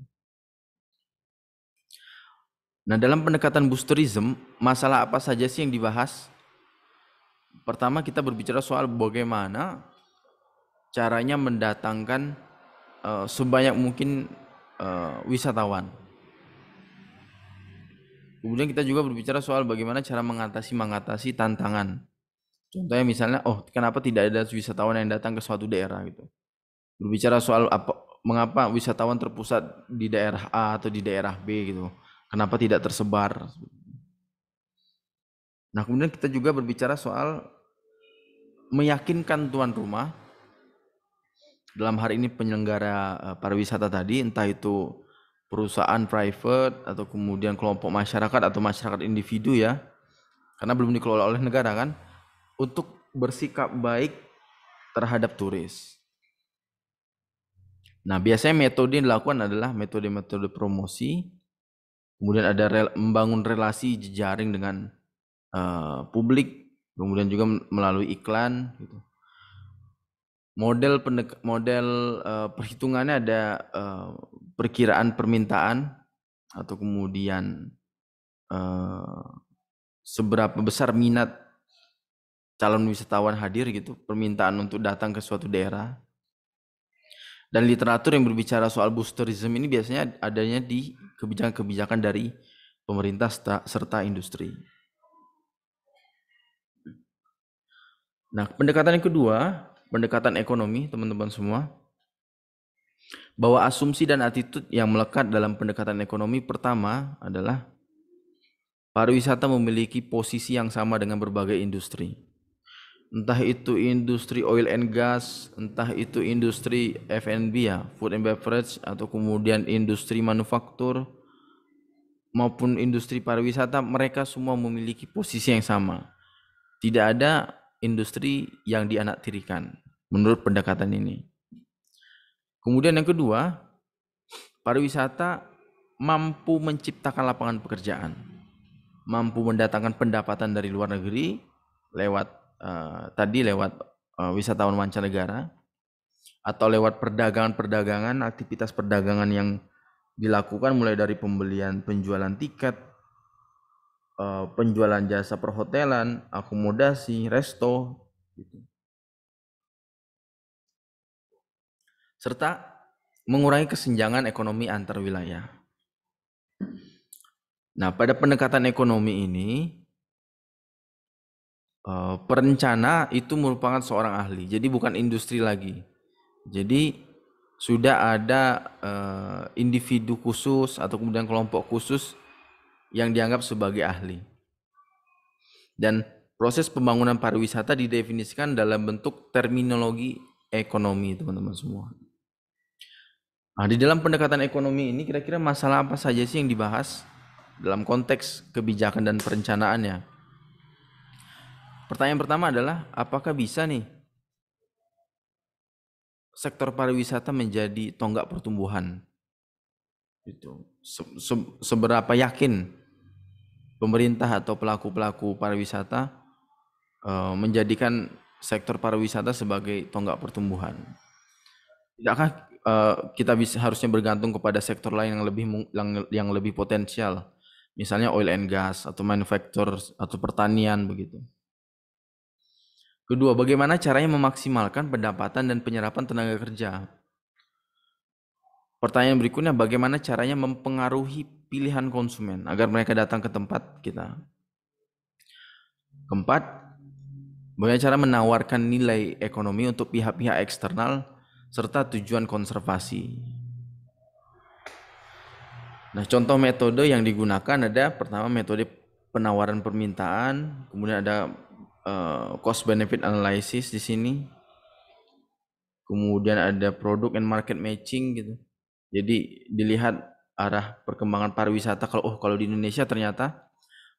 Nah, dalam pendekatan boost tourism, masalah apa saja sih yang dibahas? Pertama, kita berbicara soal bagaimana caranya mendatangkan sebanyak mungkin wisatawan. Kemudian kita juga berbicara soal bagaimana cara mengatasi tantangan. Contohnya misalnya, kenapa tidak ada wisatawan yang datang ke suatu daerah gitu. Berbicara soal mengapa wisatawan terpusat di daerah A atau di daerah B gitu. Kenapa tidak tersebar? Nah, kemudian kita juga berbicara soal meyakinkan tuan rumah, dalam hari ini penyelenggara pariwisata tadi, entah itu perusahaan private atau kemudian kelompok masyarakat atau masyarakat individu ya, karena belum dikelola oleh negara kan, untuk bersikap baik terhadap turis. Nah, biasanya metode yang dilakukan adalah metode-metode promosi, kemudian ada membangun relasi jejaring dengan publik, kemudian juga melalui iklan gitu. Model perhitungannya ada perkiraan permintaan atau kemudian seberapa besar minat calon wisatawan hadir gitu, permintaan untuk datang ke suatu daerah. Dan literatur yang berbicara soal boosterism ini biasanya adanya di kebijakan-kebijakan dari pemerintah serta industri. Nah, pendekatan yang kedua, pendekatan ekonomi, teman-teman semua, bahwa asumsi dan attitude yang melekat dalam pendekatan ekonomi pertama adalah pariwisata memiliki posisi yang sama dengan berbagai industri. Entah itu industri oil and gas, entah itu industri F&B ya, food and beverage, atau kemudian industri manufaktur, maupun industri pariwisata, mereka semua memiliki posisi yang sama. Tidak ada industri yang dianaktirikan menurut pendekatan ini. Kemudian yang kedua, pariwisata mampu menciptakan lapangan pekerjaan, mampu mendatangkan pendapatan dari luar negeri lewat wisatawan mancanegara, atau lewat perdagangan-perdagangan, aktivitas perdagangan yang dilakukan mulai dari pembelian penjualan tiket, penjualan jasa perhotelan, akomodasi, resto, gitu. Serta mengurangi kesenjangan ekonomi antar wilayah. Nah, pada pendekatan ekonomi ini, perencana itu merupakan seorang ahli, jadi bukan industri lagi. Jadi sudah ada individu khusus atau kemudian kelompok khusus yang dianggap sebagai ahli. Dan proses pembangunan pariwisata didefinisikan dalam bentuk terminologi ekonomi, teman-teman semua. Nah, di dalam pendekatan ekonomi ini kira-kira masalah apa saja sih yang dibahas dalam konteks kebijakan dan perencanaannya? Pertanyaan pertama adalah, apakah bisa nih sektor pariwisata menjadi tonggak pertumbuhan? Itu seberapa yakin pemerintah atau pelaku-pelaku pariwisata menjadikan sektor pariwisata sebagai tonggak pertumbuhan? Tidakkah kita harusnya bergantung kepada sektor lain yang lebih potensial, misalnya oil and gas atau manufaktur atau pertanian begitu? Kedua, bagaimana caranya memaksimalkan pendapatan dan penyerapan tenaga kerja? Pertanyaan berikutnya, bagaimana caranya mempengaruhi pilihan konsumen agar mereka datang ke tempat kita? Keempat, bagaimana cara menawarkan nilai ekonomi untuk pihak-pihak eksternal serta tujuan konservasi? Nah, contoh metode yang digunakan ada pertama metode penawaran permintaan, kemudian ada cost benefit analysis di sini. Kemudian ada product and market matching gitu. Jadi dilihat arah perkembangan pariwisata, kalau di Indonesia ternyata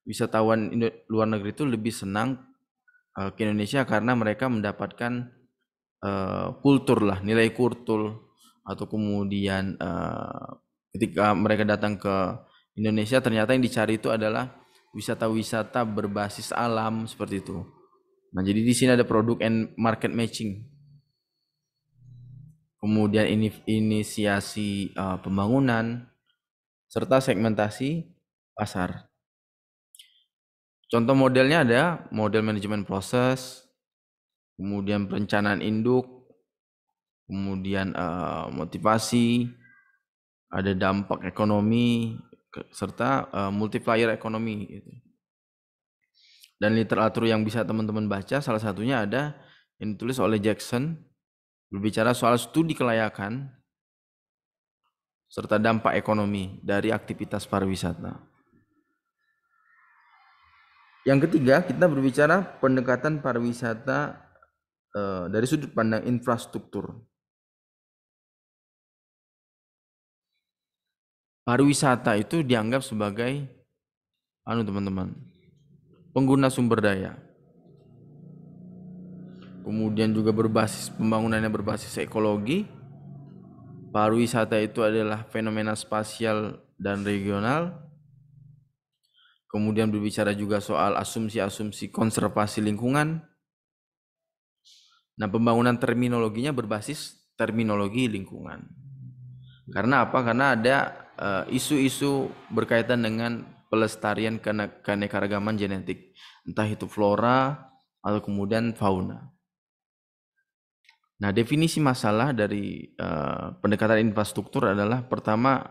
wisatawan luar negeri itu lebih senang ke Indonesia karena mereka mendapatkan kultur lah, nilai kultur, atau kemudian ketika mereka datang ke Indonesia ternyata yang dicari itu adalah wisata-wisata berbasis alam seperti itu. Nah, jadi di sini ada product and market matching. Kemudian inisiasi pembangunan serta segmentasi pasar. Contoh modelnya ada model manajemen proses, kemudian perencanaan induk, kemudian motivasi, ada dampak ekonomi, serta multiplier ekonomi gitu. Dan literatur yang bisa teman-teman baca salah satunya ada yang ditulis oleh Jackson, berbicara soal studi kelayakan serta dampak ekonomi dari aktivitas pariwisata. Yang ketiga, kita berbicara pendekatan pariwisata dari sudut pandang infrastruktur. Pariwisata itu dianggap sebagai teman-teman, pengguna sumber daya. Kemudian juga berbasis pembangunannya berbasis ekologi. Pariwisata itu adalah fenomena spasial dan regional. Kemudian berbicara juga soal asumsi-asumsi konservasi lingkungan. Nah, pembangunan terminologinya berbasis terminologi lingkungan. Karena apa? Karena ada isu-isu berkaitan dengan pelestarian keanekaragaman genetik, entah itu flora atau kemudian fauna. Nah, definisi masalah dari pendekatan infrastruktur adalah pertama,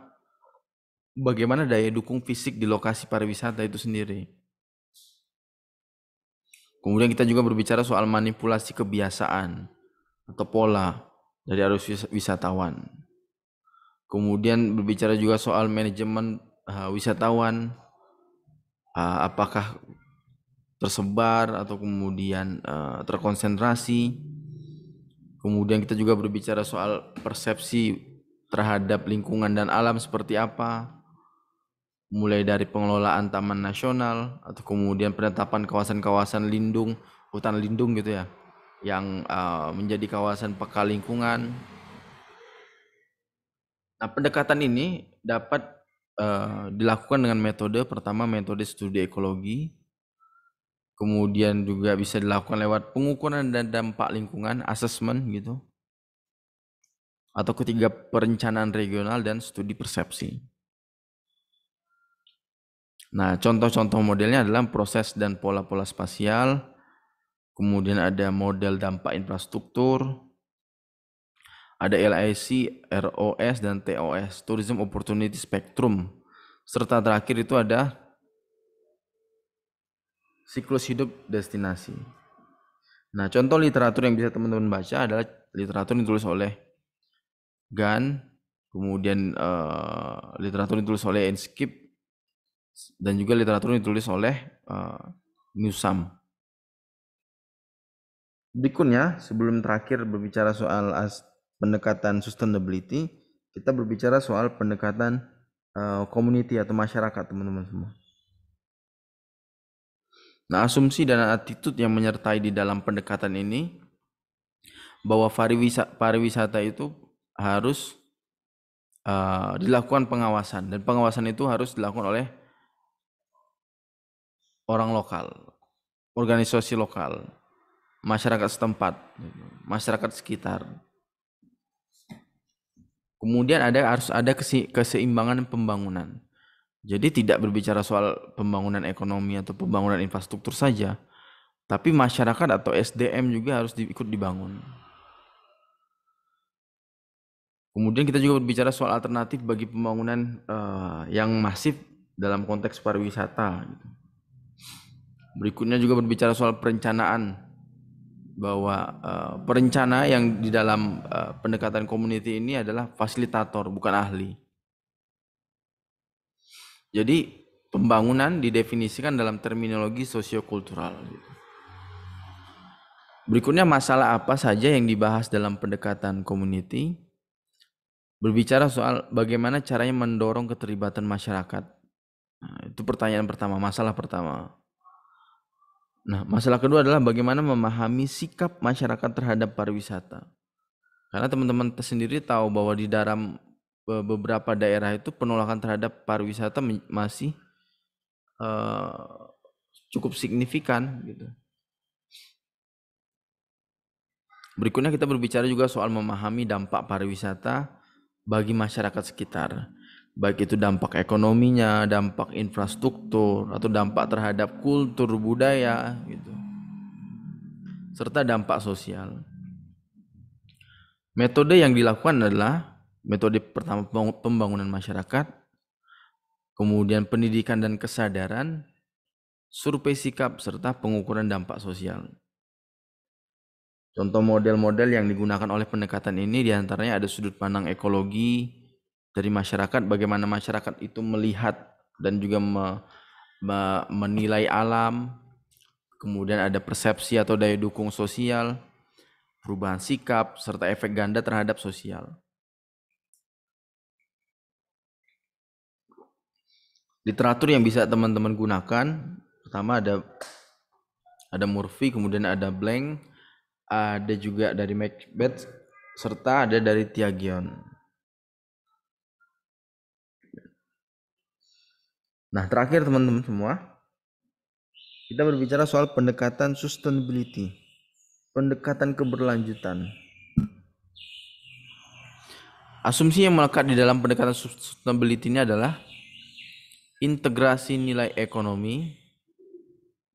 bagaimana daya dukung fisik di lokasi pariwisata itu sendiri. Kemudian kita juga berbicara soal manipulasi kebiasaan atau pola dari arus wisatawan. Kemudian berbicara juga soal manajemen wisatawan, apakah tersebar atau kemudian terkonsentrasi. Kemudian kita juga berbicara soal persepsi terhadap lingkungan dan alam seperti apa, mulai dari pengelolaan taman nasional atau kemudian penetapan kawasan-kawasan lindung, hutan lindung gitu ya, yang menjadi kawasan peka lingkungan. Nah, pendekatan ini dapat dilakukan dengan metode pertama, metode studi ekologi. Kemudian juga bisa dilakukan lewat pengukuran dan dampak lingkungan, assessment gitu. Atau ketiga, perencanaan regional dan studi persepsi. Nah, contoh-contoh modelnya adalah proses dan pola-pola spasial, kemudian ada model dampak infrastruktur, ada LIC, ROS, dan TOS, Tourism Opportunity Spectrum, serta terakhir itu ada siklus hidup destinasi. Nah, contoh literatur yang bisa teman-teman baca adalah literatur yang ditulis oleh Gan, kemudian literatur yang ditulis oleh Enskip, dan juga literatur yang ditulis oleh Newsam. Berikutnya, sebelum terakhir berbicara soal pendekatan sustainability, kita berbicara soal pendekatan community atau masyarakat, teman-teman semua. Nah, asumsi dan attitude yang menyertai di dalam pendekatan ini bahwa pariwisata itu harus dilakukan pengawasan, dan pengawasan itu harus dilakukan oleh orang lokal, organisasi lokal, masyarakat setempat, masyarakat sekitar. Kemudian harus ada keseimbangan pembangunan. Jadi tidak berbicara soal pembangunan ekonomi atau pembangunan infrastruktur saja, tapi masyarakat atau SDM juga harus ikut dibangun. Kemudian kita juga berbicara soal alternatif bagi pembangunan yang masif dalam konteks pariwisata. Berikutnya juga berbicara soal perencanaan, bahwa perencana yang di dalam pendekatan community ini adalah fasilitator, bukan ahli. Jadi pembangunan didefinisikan dalam terminologi sosiokultural. Berikutnya, masalah apa saja yang dibahas dalam pendekatan community? Berbicara soal bagaimana caranya mendorong keterlibatan masyarakat. Nah, itu pertanyaan pertama, masalah pertama. Nah, masalah kedua adalah bagaimana memahami sikap masyarakat terhadap pariwisata. Karena teman-teman sendiri tahu bahwa di dalam beberapa daerah itu penolakan terhadap pariwisata masih cukup signifikan gitu. Berikutnya kita berbicara juga soal memahami dampak pariwisata bagi masyarakat sekitar, baik itu dampak ekonominya, dampak infrastruktur, atau dampak terhadap kultur budaya gitu, serta dampak sosial. Metode yang dilakukan adalah metode pertama, pembangunan masyarakat, kemudian pendidikan dan kesadaran, survei sikap, serta pengukuran dampak sosial. Contoh model-model yang digunakan oleh pendekatan ini diantaranya ada sudut pandang ekologi, dari masyarakat, bagaimana masyarakat itu melihat dan juga menilai alam, kemudian ada persepsi atau daya dukung sosial, perubahan sikap, serta efek ganda terhadap sosial. Literatur yang bisa teman-teman gunakan, pertama ada Murphy, kemudian ada Blank, ada juga dari Macbeth, serta ada dari Tiagion. Nah, terakhir teman-teman semua, kita berbicara soal pendekatan sustainability, pendekatan keberlanjutan. Asumsi yang melekat di dalam pendekatan sustainability ini adalah integrasi nilai ekonomi,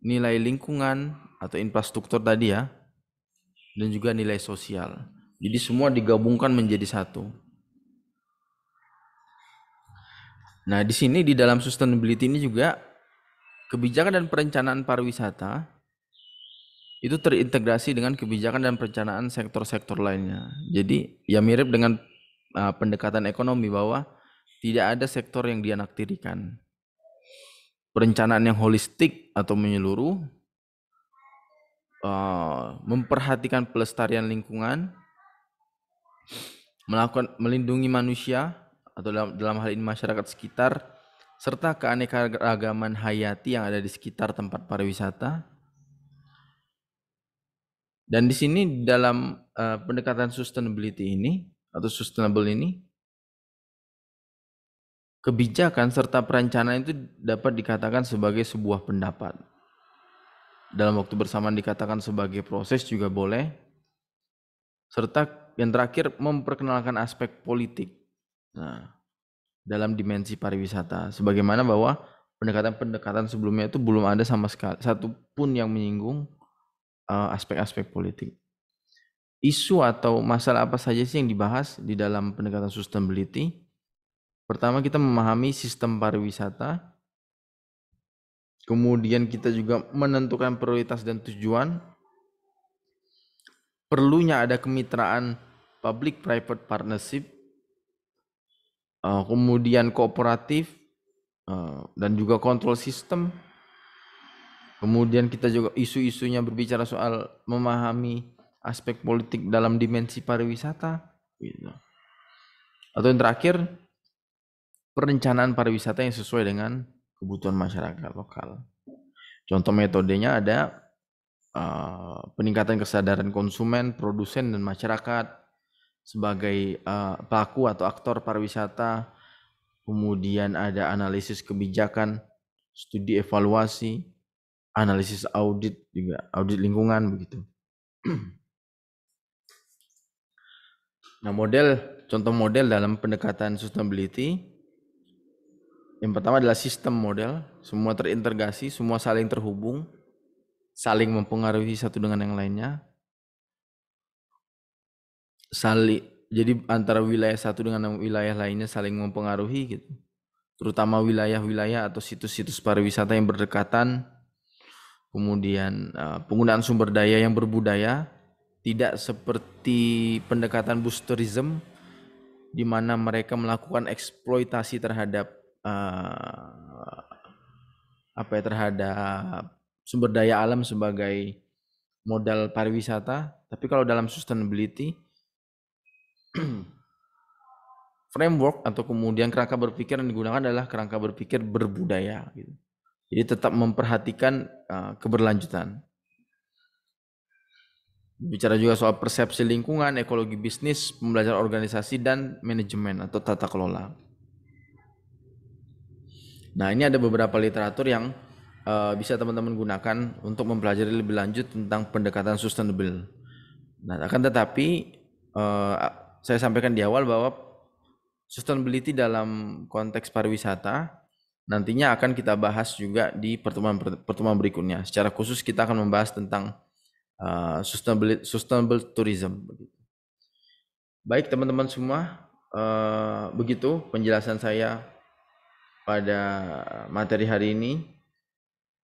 nilai lingkungan atau infrastruktur tadi ya, dan juga nilai sosial. Jadi semua digabungkan menjadi satu. Nah, di sini di dalam sustainability ini juga kebijakan dan perencanaan pariwisata itu terintegrasi dengan kebijakan dan perencanaan sektor-sektor lainnya. Jadi ya mirip dengan pendekatan ekonomi bahwa tidak ada sektor yang dianaktirikan. Perencanaan yang holistik atau menyeluruh, memperhatikan pelestarian lingkungan, melakukan melindungi manusia atau dalam hal ini masyarakat sekitar, serta keanekaragaman hayati yang ada di sekitar tempat pariwisata. Dan di sini dalam pendekatan sustainability ini atau sustainable ini, kebijakan serta perencanaan itu dapat dikatakan sebagai sebuah pendapat. Dalam waktu bersamaan dikatakan sebagai proses juga boleh. Serta yang terakhir memperkenalkan aspek politik. Nah, dalam dimensi pariwisata, sebagaimana bahwa pendekatan-pendekatan sebelumnya itu belum ada sama sekali satu pun yang menyinggung aspek-aspek politik. Isu atau masalah apa saja sih yang dibahas di dalam pendekatan sustainability? Pertama, kita memahami sistem pariwisata, kemudian kita juga menentukan prioritas dan tujuan, perlunya ada kemitraan public-private partnership, kemudian kooperatif, dan juga kontrol sistem. Kemudian kita juga isu-isunya berbicara soal memahami aspek politik dalam dimensi pariwisata, gitu. Atau yang terakhir, perencanaan pariwisata yang sesuai dengan kebutuhan masyarakat lokal. Contoh metodenya ada peningkatan kesadaran konsumen, produsen, dan masyarakat sebagai pelaku atau aktor pariwisata. Kemudian ada analisis kebijakan, studi evaluasi, analisis audit juga, audit lingkungan begitu. Nah, contoh model dalam pendekatan sustainability, yang pertama adalah sistem model, semua terintegrasi, semua saling terhubung, saling mempengaruhi satu dengan yang lainnya. Jadi antara wilayah satu dengan wilayah lainnya saling mempengaruhi gitu. Terutama wilayah-wilayah atau situs-situs pariwisata yang berdekatan. Kemudian penggunaan sumber daya yang berbudaya, tidak seperti pendekatan boost tourism di mana mereka melakukan eksploitasi terhadap terhadap sumber daya alam sebagai modal pariwisata. Tapi kalau dalam sustainability framework atau kemudian kerangka berpikir yang digunakan adalah kerangka berpikir berbudaya gitu. Jadi tetap memperhatikan keberlanjutan. Bicara juga soal persepsi lingkungan, ekologi bisnis, pembelajaran organisasi, dan manajemen atau tata kelola. Nah, ini ada beberapa literatur yang bisa teman-teman gunakan untuk mempelajari lebih lanjut tentang pendekatan sustainable. Nah, akan tetapi saya sampaikan di awal bahwa sustainability dalam konteks pariwisata nantinya akan kita bahas juga di pertemuan berikutnya. Secara khusus kita akan membahas tentang sustainable tourism. Baik teman-teman semua, begitu penjelasan saya pada materi hari ini.